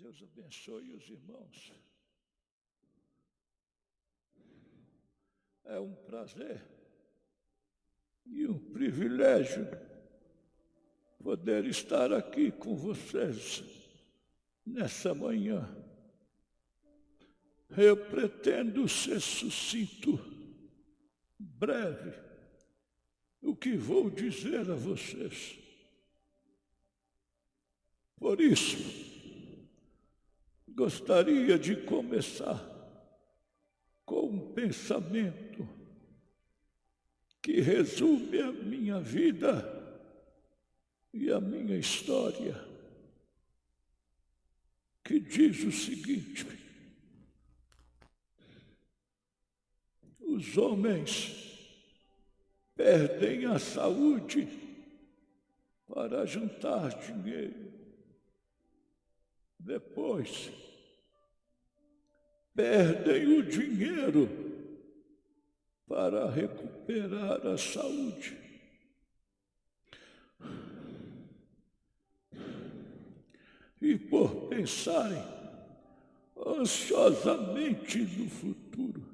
Deus abençoe os irmãos. É um prazer e um privilégio poder estar aqui com vocês nessa manhã. Eu pretendo ser sucinto, breve, o que vou dizer a vocês. Por isso, gostaria de começar com um pensamento que resume a minha vida e a minha história, que diz o seguinte: os homens perdem a saúde para juntar dinheiro. Depois, perdem o dinheiro para recuperar a saúde. E por pensarem ansiosamente no futuro,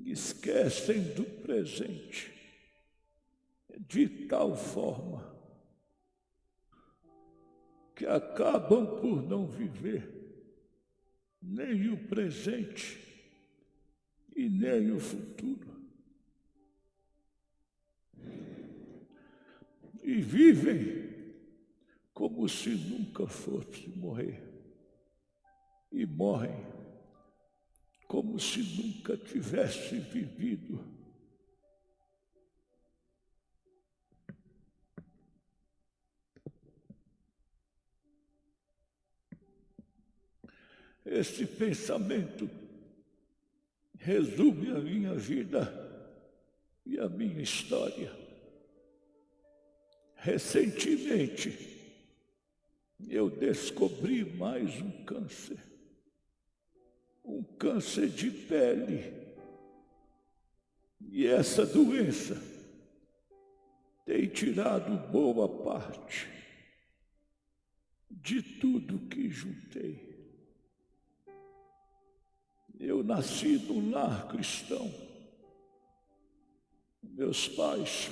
esquecem do presente de tal forma que acabam por não viver nem o presente e nem o futuro. E vivem como se nunca fosse morrer. E morrem como se nunca tivesse vivido. Esse pensamento resume a minha vida e a minha história. Recentemente, eu descobri mais um câncer de pele. E essa doença tem tirado boa parte de tudo que juntei. Eu nasci num lar cristão. Meus pais,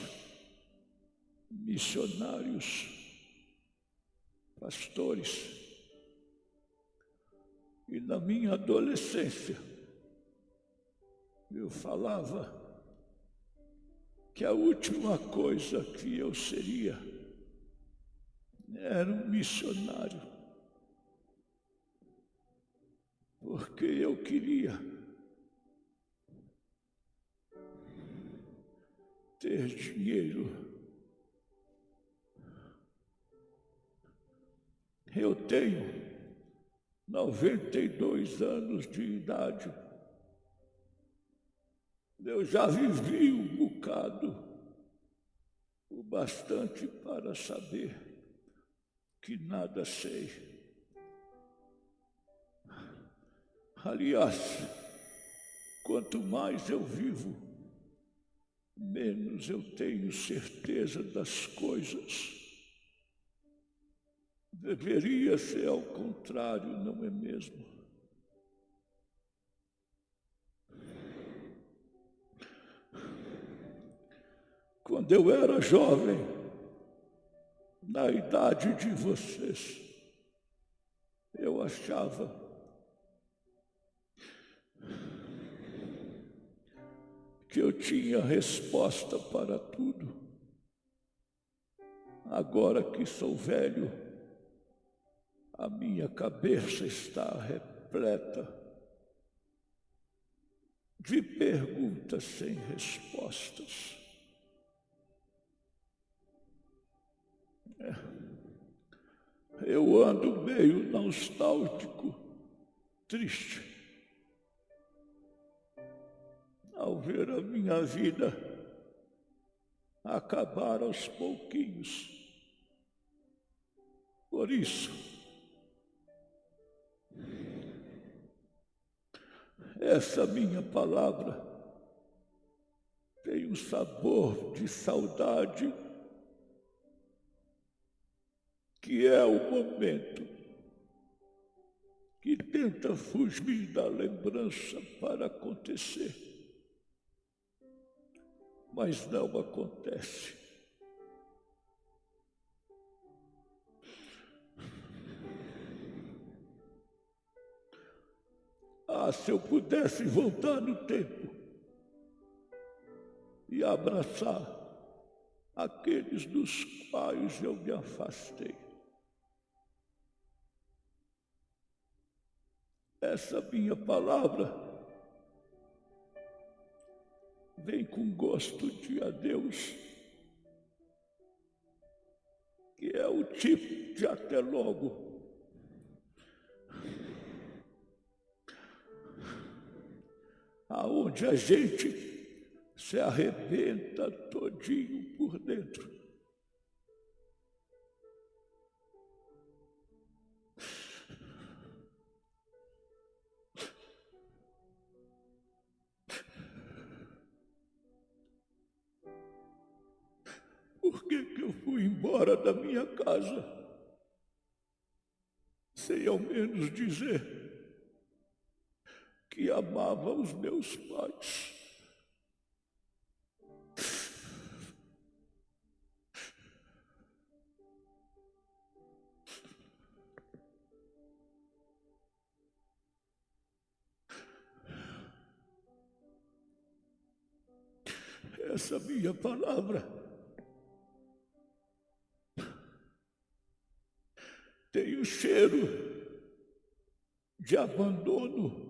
missionários, pastores. E na minha adolescência, eu falava que a última coisa que eu seria era um missionário, porque eu queria ter dinheiro. Eu tenho 92 anos de idade. Eu já vivi um bocado, o bastante para saber que nada sei. Aliás, quanto mais eu vivo, menos eu tenho certeza das coisas. Deveria ser ao contrário, não é mesmo? Quando eu era jovem, na idade de vocês, eu achava que eu tinha resposta para tudo. Agora que sou velho, a minha cabeça está repleta de perguntas sem respostas. Eu ando meio nostálgico, triste, ao ver a minha vida acabar aos pouquinhos. Por isso, essa minha palavra tem um sabor de saudade, que é o momento que tenta fugir da lembrança para acontecer, mas não acontece. Ah, se eu pudesse voltar no tempo e abraçar aqueles dos quais eu me afastei. Essa minha palavra vem com gosto de adeus, que é o tipo de até logo. Aonde a gente se arrebenta todinho por dentro. Por que eu fui embora da minha casa sem ao menos dizer que amava os meus pais? Essa minha palavra tem o cheiro de abandono.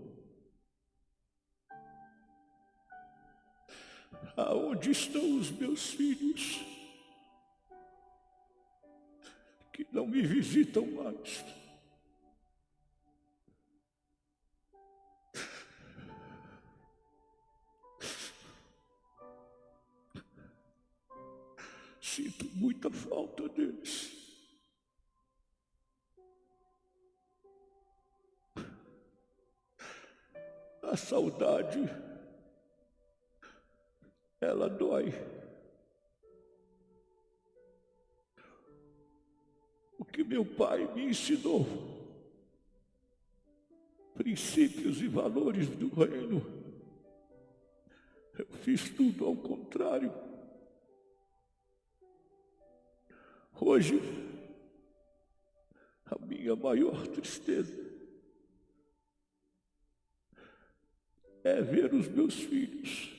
Aonde estão os meus filhos que não me visitam mais? Sinto muita falta deles. A saudade, ela dói. O que meu pai me ensinou, princípios e valores do reino, eu fiz tudo ao contrário. Hoje, a minha maior tristeza é ver os meus filhos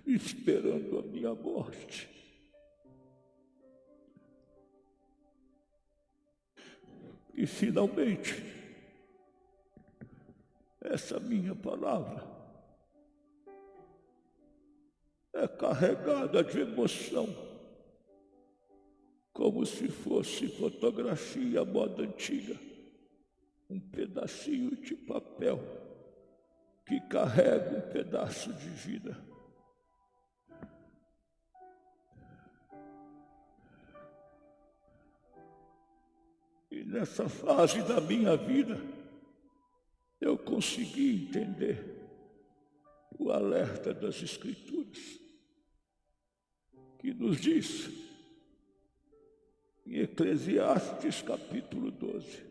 esperando a minha morte. E finalmente, essa minha palavra é carregada de emoção, como se fosse fotografia à moda antiga, um pedacinho de papel que carrega um pedaço de vida. E nessa fase da minha vida, eu consegui entender o alerta das Escrituras, que nos diz, em Eclesiastes capítulo 12,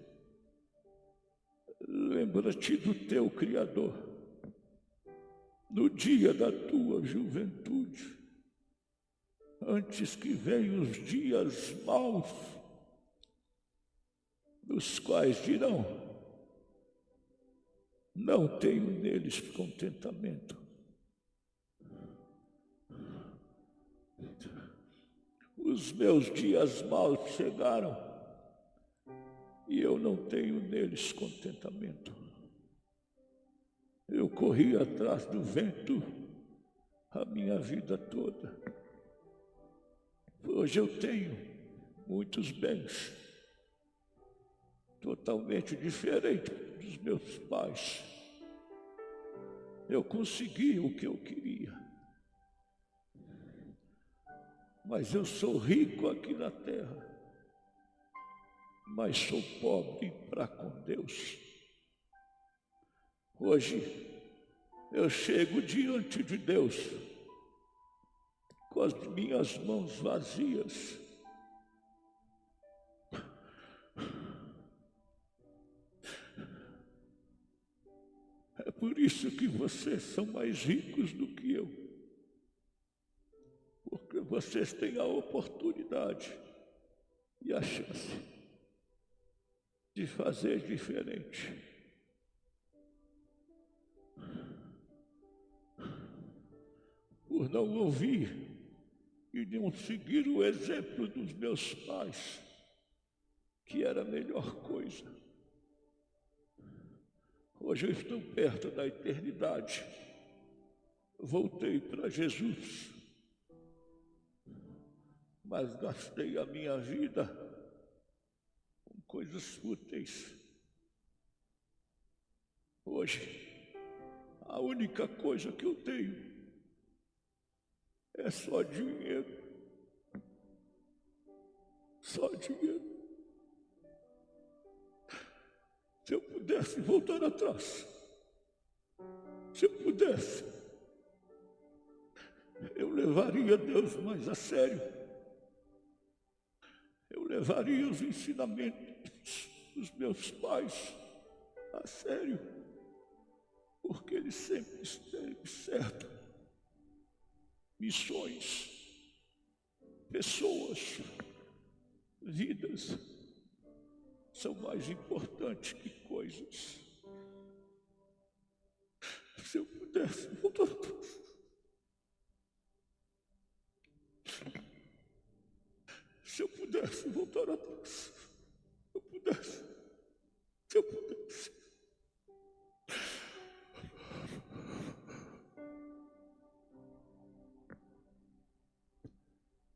lembra-te do teu Criador, no dia da tua juventude, antes que venham os dias maus, dos quais dirão, não tenho neles contentamento. Os meus dias maus chegaram e eu não tenho neles contentamento. Eu corri atrás do vento a minha vida toda. Hoje eu tenho muitos bens, totalmente diferente dos meus pais. Eu consegui o que eu queria, mas eu sou rico aqui na terra, mas sou pobre para com Deus. Hoje eu chego diante de Deus com as minhas mãos vazias, isso que vocês são mais ricos do que eu, porque vocês têm a oportunidade e a chance de fazer diferente. Por não ouvir e não seguir o exemplo dos meus pais, que era a melhor coisa. Hoje eu estou perto da eternidade. Voltei para Jesus, mas gastei a minha vida com coisas fúteis. Hoje, a única coisa que eu tenho é só dinheiro. Só dinheiro. Se eu pudesse voltar atrás, se eu pudesse, eu levaria Deus mais a sério. Eu levaria os ensinamentos dos meus pais a sério, porque eles sempre esteve certo. Missões, pessoas, vidas são mais importantes que coisas. Se eu pudesse voltar atrás, se eu pudesse voltar atrás, se eu pudesse.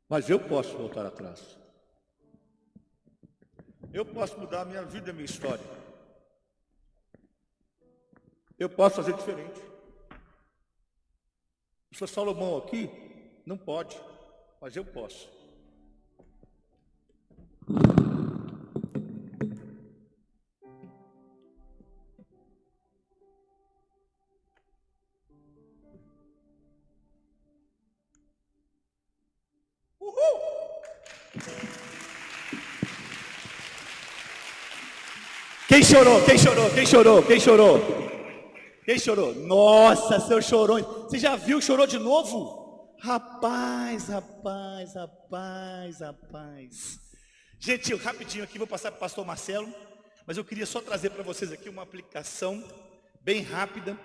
Mas eu posso voltar atrás. Eu posso mudar a minha vida, a minha história. Eu posso fazer diferente. O senhor Salomão aqui não pode, mas eu posso. Quem chorou? Quem chorou? Quem chorou? Quem chorou? Quem chorou? Nossa, seu chorão. Você já viu que chorou de novo? Rapaz. Gente, rapidinho aqui, vou passar para o pastor Marcelo, mas eu queria só trazer para vocês aqui uma aplicação bem rápida.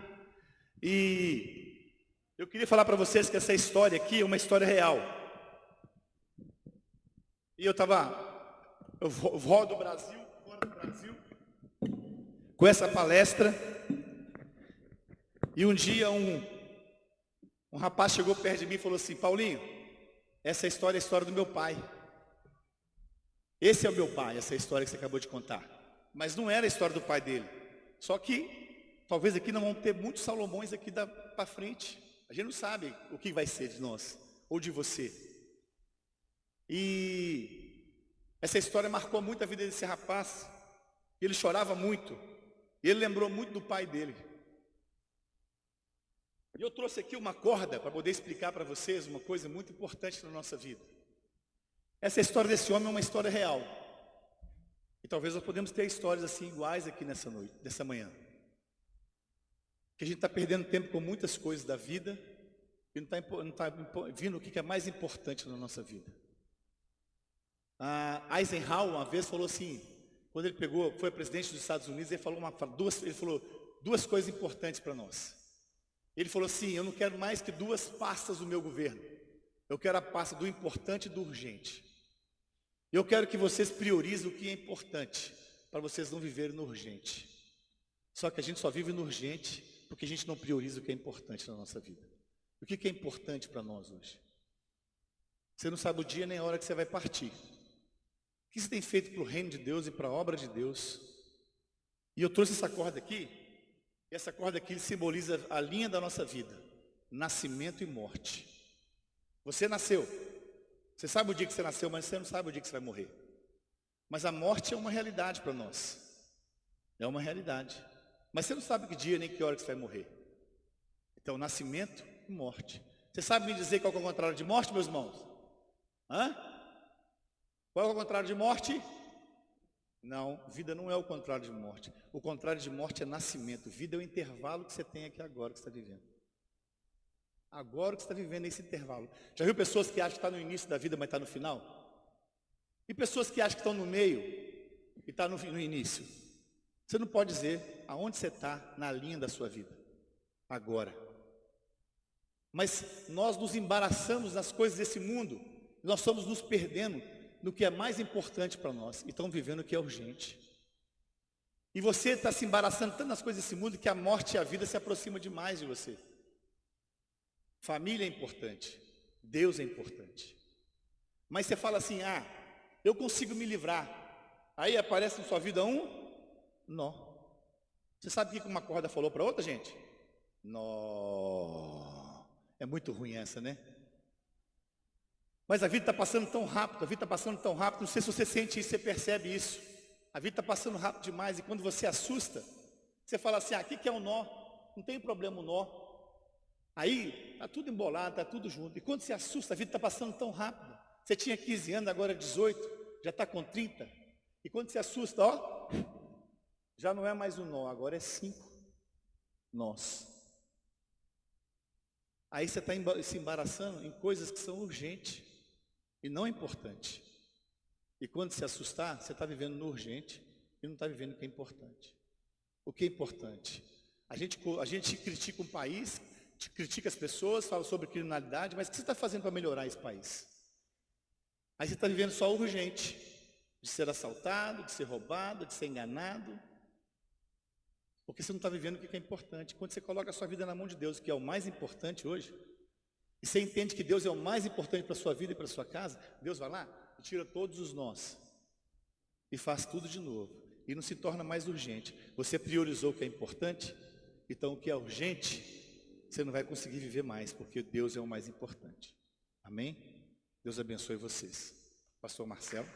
E eu queria falar para vocês que essa história aqui é uma história real. E eu rodo o Brasil, fora do Brasil, com essa palestra. E um dia um rapaz chegou perto de mim e falou assim: Paulinho, essa história é a história do meu pai. Esse é o meu pai, essa história que você acabou de contar. Mas não era a história do pai dele. Só que talvez aqui não vão ter muitos Salomões aqui para frente. A gente não sabe o que vai ser de nós ou de você. E essa história marcou muito a vida desse rapaz. Ele chorava muito. Ele lembrou muito do pai dele. E eu trouxe aqui uma corda para poder explicar para vocês uma coisa muito importante na nossa vida. Essa história desse homem é uma história real. E talvez nós podemos ter histórias assim iguais aqui nessa noite, nessa manhã. Que a gente está perdendo tempo com muitas coisas da vida e não está vindo o que é mais importante na nossa vida. Eisenhower uma vez falou assim, quando ele foi presidente dos Estados Unidos, ele falou duas coisas importantes para nós. Ele falou assim: eu não quero mais que duas pastas do meu governo. Eu quero a pasta do importante e do urgente. Eu quero que vocês priorizem o que é importante, para vocês não viverem no urgente. Só que a gente só vive no urgente porque a gente não prioriza o que é importante na nossa vida. O que é importante para nós hoje? Você não sabe o dia nem a hora que você vai partir. O que você tem feito para o reino de Deus e para a obra de Deus? E eu trouxe essa corda aqui. E essa corda aqui simboliza a linha da nossa vida. Nascimento e morte. Você nasceu. Você sabe o dia que você nasceu, mas você não sabe o dia que você vai morrer. Mas a morte é uma realidade para nós. É uma realidade. Mas você não sabe que dia nem que hora que você vai morrer. Então, nascimento e morte. Você sabe me dizer qual é o contrário de morte, meus irmãos? Qual é o contrário de morte? Não, vida não é o contrário de morte. O contrário de morte é nascimento. Vida é o intervalo que você tem aqui agora, que você está vivendo. Agora que você está vivendo esse intervalo. Já viu pessoas que acham que está no início da vida, mas está no final? E pessoas que acham que estão no meio e está no início? Você não pode dizer aonde você está na linha da sua vida. Agora. Mas nós nos embaraçamos nas coisas desse mundo. Nós estamos nos perdendo no que é mais importante para nós. E estamos vivendo o que é urgente. E você está se embaraçando tanto nas coisas desse mundo que a morte e a vida se aproximam demais de você. Família é importante. Deus é importante. Mas você fala assim, eu consigo me livrar. Aí aparece na sua vida nó. Você sabe o que uma corda falou para outra, gente? Nó. É muito ruim essa, né? Mas a vida está passando tão rápido, não sei se você sente isso, você percebe isso. A vida está passando rápido demais, e quando você assusta, você fala assim, aqui que é um nó, não tem problema o nó. Aí, está tudo embolado, está tudo junto. E quando você assusta, a vida está passando tão rápido. Você tinha 15 anos, agora 18, já está com 30. E quando você assusta, já não é mais um nó, agora é 5 nós. Aí você está se embaraçando em coisas que são urgentes e não importantes. E quando se assustar, você está vivendo no urgente e não está vivendo o que é importante. O que é importante? A gente critica um país, critica as pessoas, fala sobre criminalidade, mas o que você está fazendo para melhorar esse país? Aí você está vivendo só o urgente, de ser assaltado, de ser roubado, de ser enganado, porque você não está vivendo o que é importante. Quando você coloca a sua vida na mão de Deus, que é o mais importante hoje, e você entende que Deus é o mais importante para a sua vida e para a sua casa, Deus vai lá e tira todos os nós, e faz tudo de novo, e não se torna mais urgente. Você priorizou o que é importante, então o que é urgente, você não vai conseguir viver mais, porque Deus é o mais importante. Amém? Deus abençoe vocês. Pastor Marcelo.